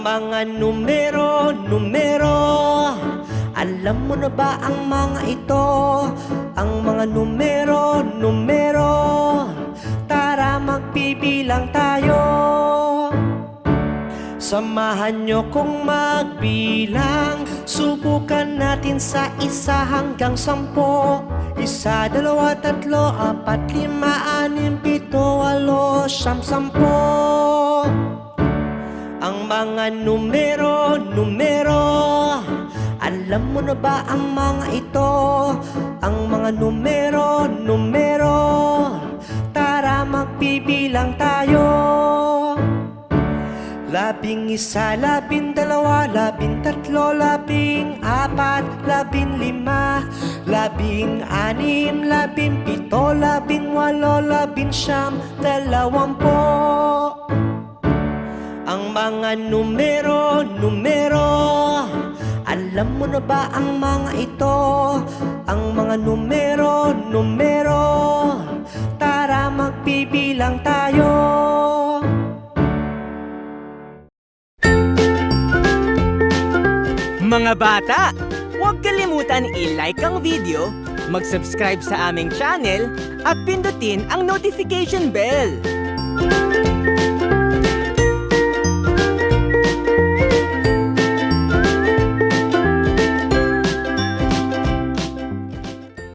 mga numero, numero. Alam mo na ba ang mga ito? Ang mga numero, numero. Tara magbibilang tayo. Samahan nyo kong magbilang. Subukan natin sa 1 hanggang 10. 1, 2, 3, 4, 5, 6, 7, 8, 9, 10. Ang mga numero, numero. Alam mo na ba ang mga ito? Ang mga numero, numero. Tara magbibilang tayo. 11, 12, 13, 14, 15, 16, 17, 18, 19, 20. Ang mga numero, numero. Alam mo na ba ang mga ito? Ang mga numero, numero. Tara magbibilang tayo. Mga bata, huwag kalimutan i-like ang video, mag-subscribe sa aming channel, at pindutin ang notification bell.